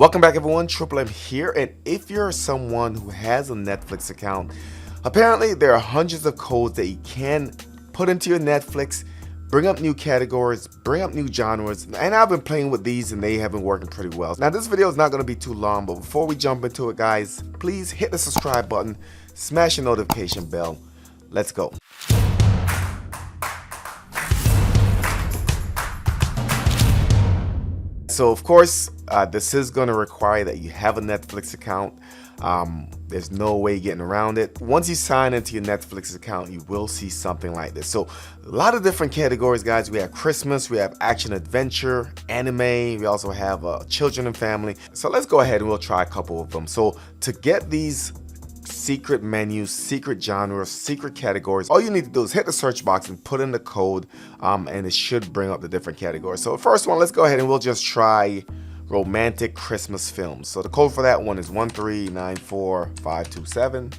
Welcome back everyone, Triple M here, and if you're someone who has a Netflix account, apparently there are hundreds of codes that you can put into your Netflix, bring up new categories, bring up new genres, and I've been playing with these and they have been working pretty well. Now this video is not going to be too long, but before we jump into it guys, please hit the subscribe button, smash the notification bell, let's go. So of course, this is going to require that you have a Netflix account. There's no way getting around it. Once you sign into your Netflix account, you will see something like this. So a lot of different categories, guys. We have Christmas, we have action adventure, anime, we also have children and family. So let's go ahead and we'll try a couple of them. So to get these secret menus, secret genres, secret categories, all you need to do is hit the search box and put in the code and it should bring up the different categories. So the first one, let's go ahead and we'll just try romantic Christmas films. So the code for that one is 1394527.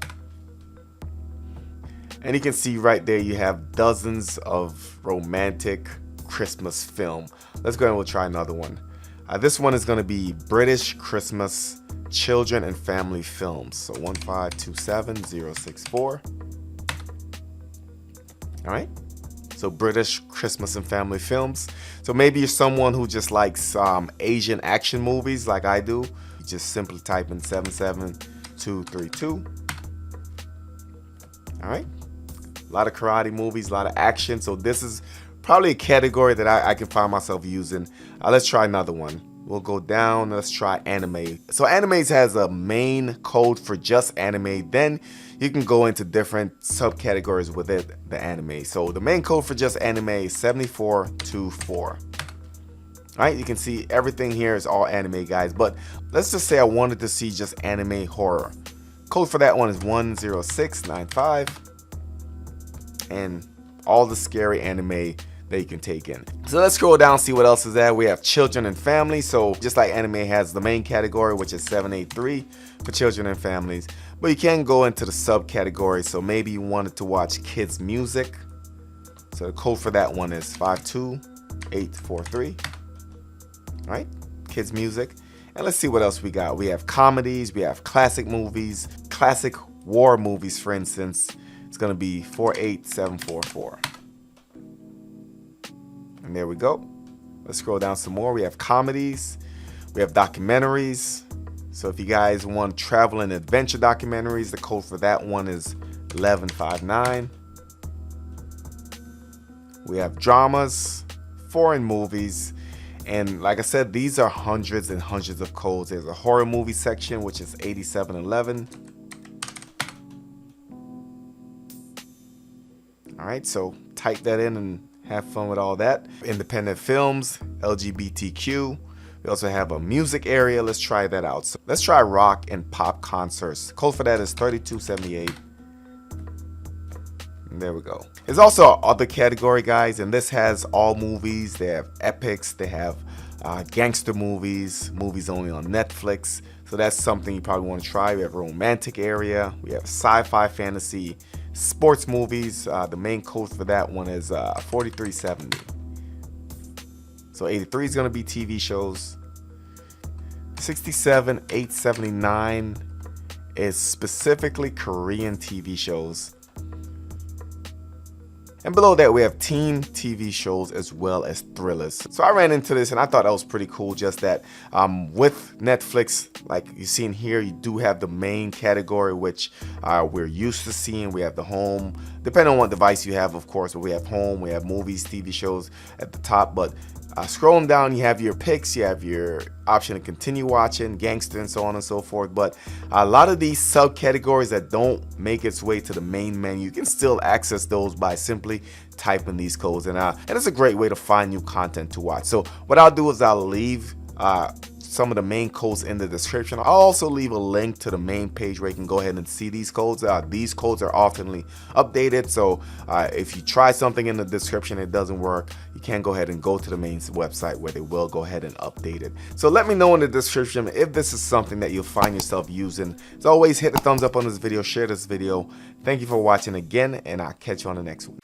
And you can see right there you have dozens of romantic Christmas film. Let's go ahead and we'll try another one. This one is going to be British Christmas children and family films. So 1527064. All right. So British Christmas and family films. So maybe you're someone who just likes Asian action movies like I do. You just simply type in 77232. All right. A lot of karate movies, a lot of action. So this is probably a category that I can find myself using. Let's try another one. We'll go down, let's try anime. So animes has a main code for just anime. Then you can go into different subcategories within the anime. So the main code for just anime is 7424. All right, you can see everything here is all anime, guys. But let's just say I wanted to see just anime horror. Code for that one is 10695. And all the scary anime that you can take in. So let's scroll down, see what else is there. We have children and families. So just like anime has the main category, which is 783 for children and families, but you can go into the subcategory. So maybe you wanted to watch kids music. So the code for that one is 52843. All right, kids music. And let's see what else we got. We have comedies, we have classic movies, classic war movies, for instance. It's going to be 48744. And there we go. Let's scroll down some more. We have comedies. We have documentaries. So if you guys want travel and adventure documentaries, the code for that one is 1159. We have dramas, foreign movies. And like I said, these are hundreds and hundreds of codes. There's a horror movie section, which is 8711. All right, so type that in and have fun with all that. Independent films, LGBTQ. We also have a music area. Let's try that out. So let's try rock and pop concerts. Code for that is 3278. And there we go. There's also other category, guys, and this has all movies. They have epics. They have gangster movies, movies only on Netflix. So that's something you probably want to try. We have a romantic area. We have sci-fi, fantasy, sports movies. The main code for that one is 4370. So 83 is going to be TV shows. 67879 is specifically Korean TV shows. And below that we have teen TV shows as well as thrillers. So I ran into this and I thought that was pretty cool, just that with Netflix, like you see in here, you do have the main category, which we're used to seeing. We have the home, depending on what device you have, of course, but we have home, we have movies, TV shows at the top. But scrolling down, you have your picks, you have your option to continue watching, gangster, and so on and so forth. But a lot of these subcategories that don't make its way to the main menu, you can still access those by simply typing these codes. And it's a great way to find new content to watch. So what I'll do is I'll leave some of the main codes in the description. I'll also leave a link to the main page where you can go ahead and see these codes. These codes are often updated, so if you try something in the description it doesn't work, you can go ahead and go to the main website where they will go ahead and update it. So let me know in the description if this is something that you'll find yourself using. As always, hit the thumbs up on this video, share this video. Thank you for watching again, and I'll catch you on the next one.